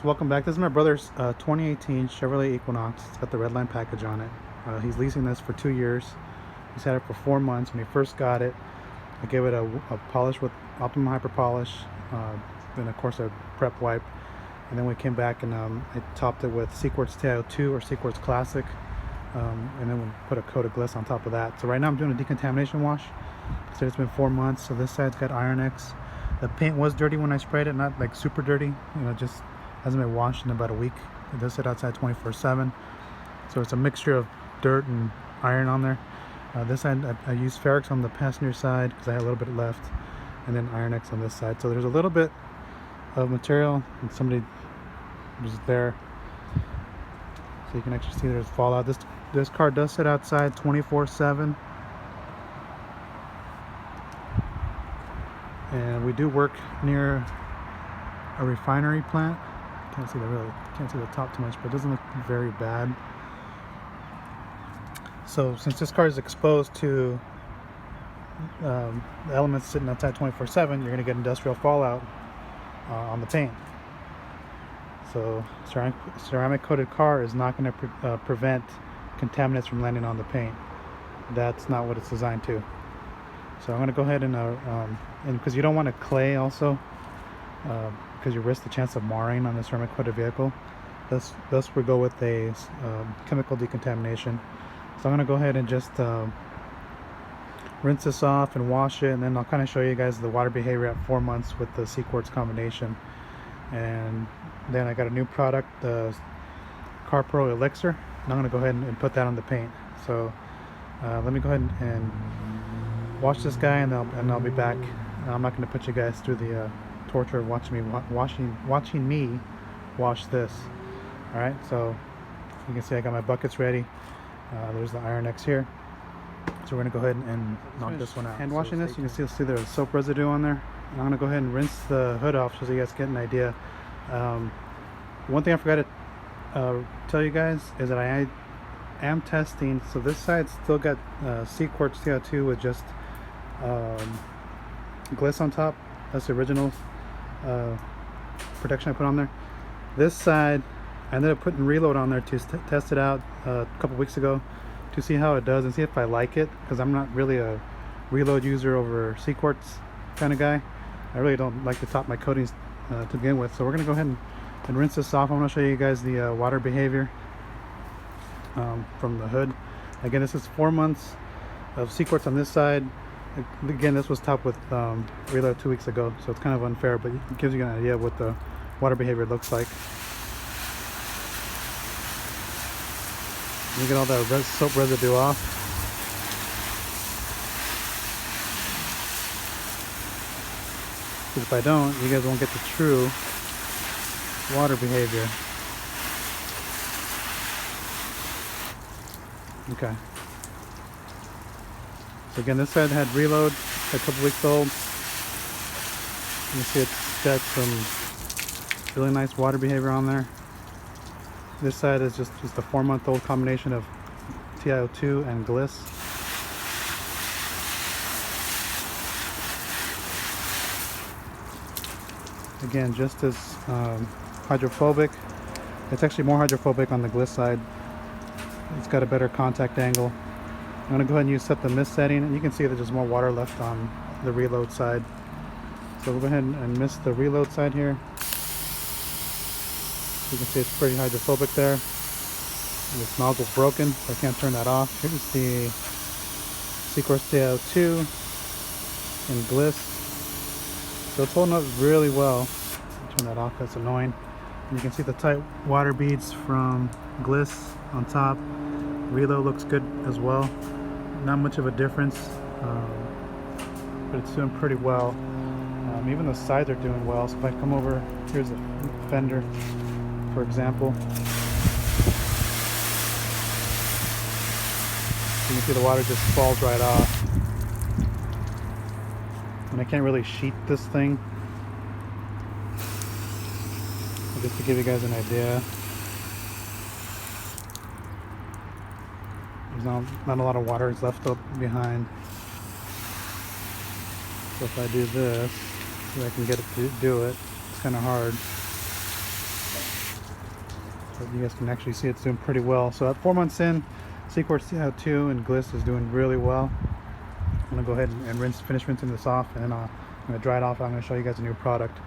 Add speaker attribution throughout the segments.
Speaker 1: So welcome back. This is my brother's 2018 Chevrolet Equinox. It's got the red line package on it. He's leasing this for 2 years. He's had it for 4 months. When he first got it, I gave it a polish with Optimum Hyper Polish, then of course a prep wipe, and then we came back and I topped it with Cquartz TiO2 or Cquartz Classic, and then we put a coat of Gliss on top of that. So right now I'm doing a decontamination wash. So it's been 4 months. So this side's got Iron-X. The paint was dirty when I sprayed it, not like super dirty, just hasn't been washed in about a week. It does sit outside 24/7, so it's a mixture of dirt and iron on there. This side I used Ferrex on the passenger side because I had a little bit left, and then Iron-X on this side. So there's a little bit of material, and somebody was there, so you can actually see there's fallout. This car does sit outside 24/7, and we do work near a refinery plant. Can't see the top too much, but it doesn't look very bad. So since this car is exposed to the elements sitting outside 24/7, you're going to get industrial fallout on the paint. So ceramic coated car is not going to prevent contaminants from landing on the paint. That's not what it's designed to. So I'm going to go ahead and because you don't want to clay also, because you risk the chance of marring on the ceramic coated vehicle. Thus we go with a chemical decontamination. So I'm going to go ahead and just rinse this off and wash it, and then I'll kind of show you guys the water behavior at 4 months with the Cquartz combination. And then I got a new product, the CarPro Elixir, and I'm going to go ahead and put that on the paint. So let me go ahead and wash this guy, and I'll be back. I'm not going to put you guys through the torture of watching me wash this. All right, so you can see I got my buckets ready. There's the Iron-X here, so we're gonna go ahead and knock this one out. Hand washing this, you can see there's soap residue on there. I'm gonna go ahead and rinse the hood off so you guys get an idea. One thing I forgot to tell you guys is that I am testing. So this side's still got Cquartz TiO2 with just Gliss on top. That's the original protection I put on there. This side I ended up putting Reload on there to test it out a couple weeks ago to see how it does and see if I like it, because I'm not really a Reload user over Cquartz kind of guy. I really don't like to top my coatings to begin with. So we're going to go ahead and rinse this off. I'm going to show you guys the water behavior from the hood. Again, this is 4 months of Cquartz on this side. Again, this was topped with Reload 2 weeks ago, so it's kind of unfair, but it gives you an idea of what the water behavior looks like. You get all that soap residue off. Because if I don't, you guys won't get the true water behavior. Okay. So again, this side had Reload, a couple weeks old. You can see it's got some really nice water behavior on there. This side is just a 4-month-old combination of TiO2 and Gliss. Again, just as hydrophobic. It's actually more hydrophobic on the Gliss side. It's got a better contact angle. I'm going to go ahead and set the mist setting, and you can see that there's more water left on the Reload side. So we'll go ahead and mist the Reload side here. You can see it's pretty hydrophobic there. And this nozzle's broken, so I can't turn that off. Here's the Cquartz TiO2 and Gliss. So it's holding up really well. Turn that off, that's annoying. And you can see the tight water beads from Gliss on top. Reload looks good as well. Not much of a difference, but it's doing pretty well. Even the sides are doing well. So if I come over, here's a fender, for example. You can see the water just falls right off. And I can't really sheet this thing. Just to give you guys an idea. There's not a lot of water is left up behind. So if I do this, so I can get it to do it, it's kind of hard. So you guys can actually see it's doing pretty well. So at 4 months in, Cquartz TiO2 and Gliss is doing really well. I'm gonna go ahead and finish rinsing this off, and then I'm gonna dry it off. I'm gonna show you guys a new product.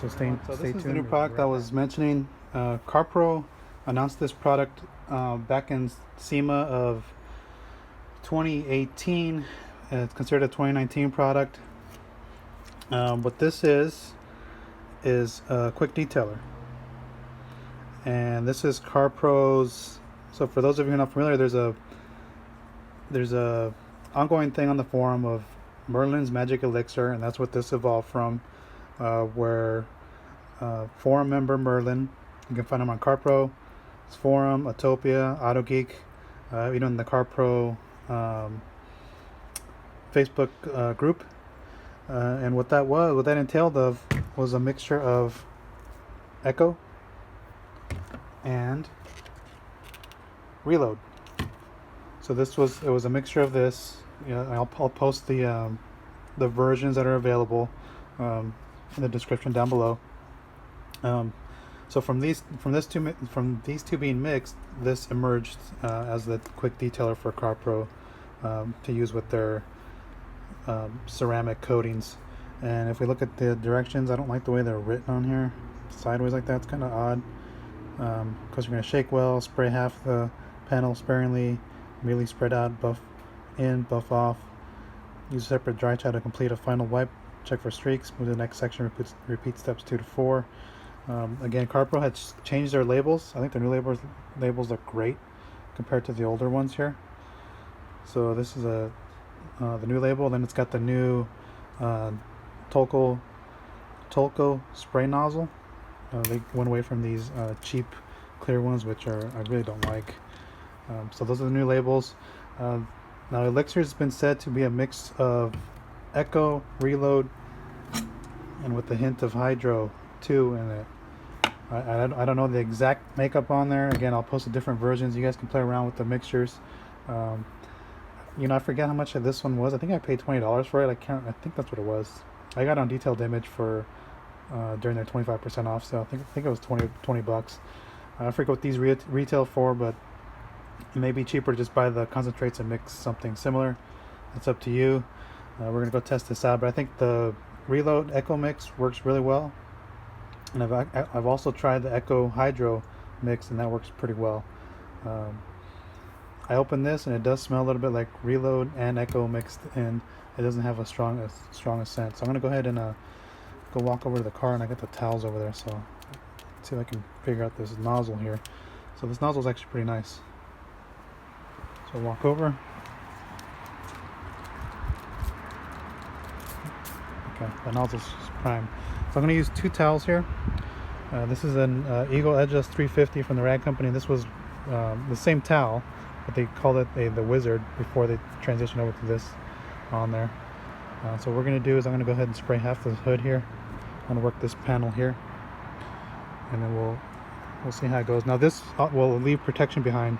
Speaker 1: So stay tuned. This is the new product I was mentioning. CarPro announced this product back in SEMA of 2018. It's considered a 2019 product. What this is a quick detailer, and this is CarPro's. So for those of you who are not familiar, there's a ongoing thing on the forum of Merlin's Magic Elixir, and that's what this evolved from. Where forum member Merlin, you can find him on CarPro forum, Atopia, AutoGeek, even the CarPro Facebook group. And what that entailed was a mixture of Echo and Reload. So it was a mixture of this. I'll post the versions that are available in the description down below. So from these two being mixed, this emerged as the quick detailer for CarPro to use with their ceramic coatings. And if we look at the directions, I don't like the way they're written on here, sideways like that. It's kind of odd. Because you're going to shake well, spray half the panel sparingly, immediately spread out, buff in, buff off. Use a separate dry towel to complete a final wipe. Check for streaks. Move to the next section. Repeat steps 2 to 4. Again, CarPro has changed their labels. I think their new labels look great compared to the older ones here. So this is the new label. Then it's got the new Tolko spray nozzle. They went away from these cheap clear ones, which I really don't like. So those are the new labels. Now Elixir has been said to be a mix of Echo, Reload, and with a hint of HydrO2 in it. I don't know the exact makeup on there. Again, I'll post the different versions. You guys can play around with the mixtures. I forget how much this one was. I think I paid $20 for it. I think that's what it was. I got it on Detailed Image for during their 25% off sale. I think it was 20 bucks. I forget what these retail for, but it may be cheaper to just buy the concentrates and mix something similar. It's up to you. We're gonna go test this out, but I think the Reload Echo mix works really well, and I've also tried the Echo HydrO mix, and that works pretty well. I opened this, and it does smell a little bit like Reload and Echo mixed, and it doesn't have a strong scent. So I'm gonna go ahead and go walk over to the car, and I got the towels over there, so let's see if I can figure out this nozzle here. So this nozzle is actually pretty nice. So walk over. Okay, the nozzle's prime. So I'm going to use 2 towels here. This is an Eagle Edgeless 350 from the Rag Company. This was the same towel, but they called it the Wizard before they transitioned over to this on there. So what we're going to do is I'm going to go ahead and spray half the hood here. I'm going to work this panel here, and then we'll see how it goes. Now this will leave protection behind.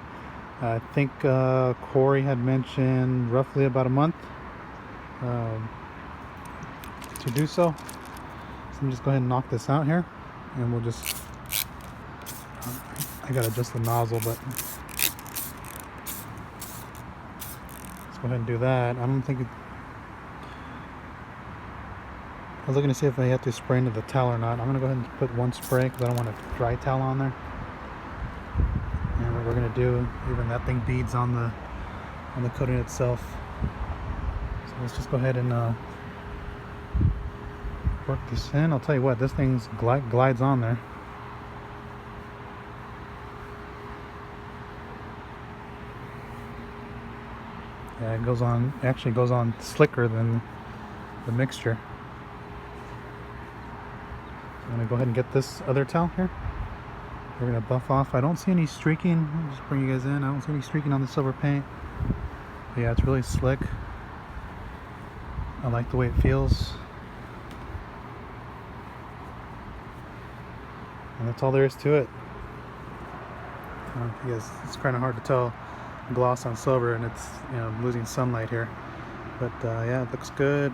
Speaker 1: I think Corey had mentioned roughly about a month to do so. So let me just go ahead and knock this out here, and we'll just I gotta adjust the nozzle, but let's go ahead and do that. I don't think I was looking to see if I have to spray into the towel or not. I'm gonna go ahead and put 1 spray because I don't want a dry towel on there. And what we're gonna do, even that thing beads on the coating itself. So let's just go ahead and work this in. I'll tell you what, this thing glides on there. Yeah, it actually goes on slicker than the mixture. So I'm gonna go ahead and get this other towel here. We're gonna buff off. I don't see any streaking. I'll just bring you guys in. I don't see any streaking on the silver paint. But yeah, it's really slick. I like the way it feels. And that's all there is to it. It's kind of hard to tell gloss on silver, and it's losing sunlight here. But yeah, it looks good.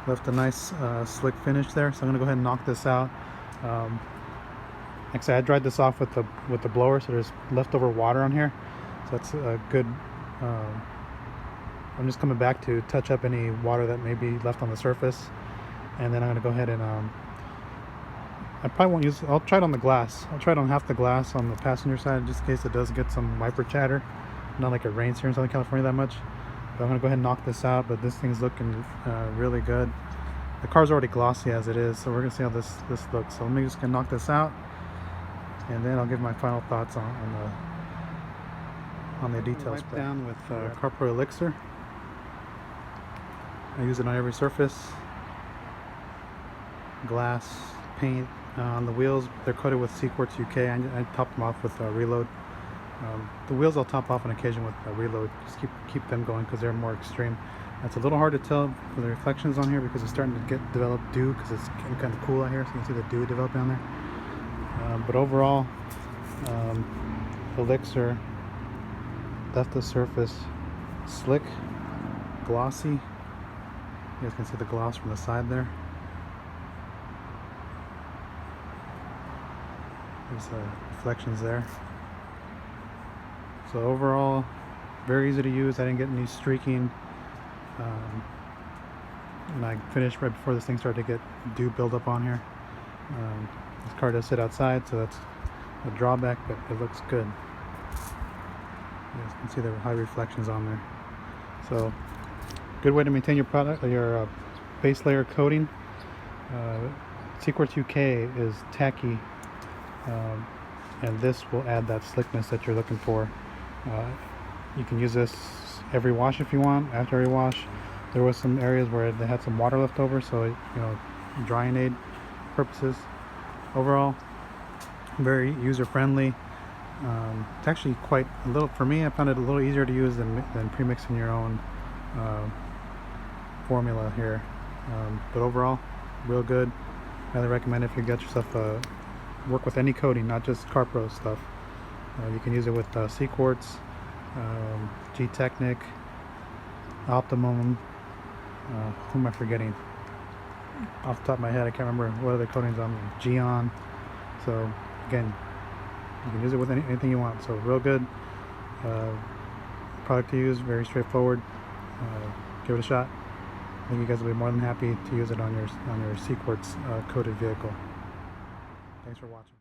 Speaker 1: Left a nice slick finish there. So I'm gonna go ahead and knock this out. Actually, I dried this off with the blower, so there's leftover water on here. So that's a good. I'm just coming back to touch up any water that may be left on the surface, and then I'm gonna go ahead and I probably won't use. I'll try it on the glass. I'll try it on half the glass on the passenger side, just in case it does get some wiper chatter. Not like it rains here in Southern California that much. But I'm gonna go ahead and knock this out. But this thing's looking really good. The car's already glossy as it is, so we're gonna see how this looks. So let me just gonna knock this out, and then I'll give my final thoughts on the details. Wipe down with CarPro Elixir. I use it on every surface. Glass, paint. On the wheels, they're coated with Cquartz UK. I topped them off with Reload. The wheels I'll top off on occasion with Reload. Just keep them going because they're more extreme. It's a little hard to tell for the reflections on here because it's starting to develop dew because it's getting kind of cool out here, so you can see the dew developing on there. But overall, Elixir left the surface slick, glossy. You guys can see the gloss from the side there. There's reflections there. So overall, very easy to use. I didn't get any streaking. And I finished right before this thing started to get dew buildup on here. This car does sit outside, so that's a drawback, but it looks good. You guys can see the high reflections on there. So, good way to maintain your product, your base layer coating. Cquartz UK is tacky, and this will add that slickness that you're looking for. You can use this every wash if you want. After every wash, there was some areas where they had some water left over, so drying aid purposes. Overall, very user friendly. It's actually quite a little, for me, I found it a little easier to use than pre-mixing your own formula here. But overall, real good. Highly recommend if you get yourself work with any coating, not just CarPro stuff. You can use it with Cquartz, G-Technic, Optimum. Who am I forgetting? Off the top of my head, I can't remember what other coatings on. Geon. So again, you can use it with anything you want. So real good product to use. Very straightforward. Give it a shot. I think you guys will be more than happy to use it on your Cquartz coated vehicle. Thanks for watching.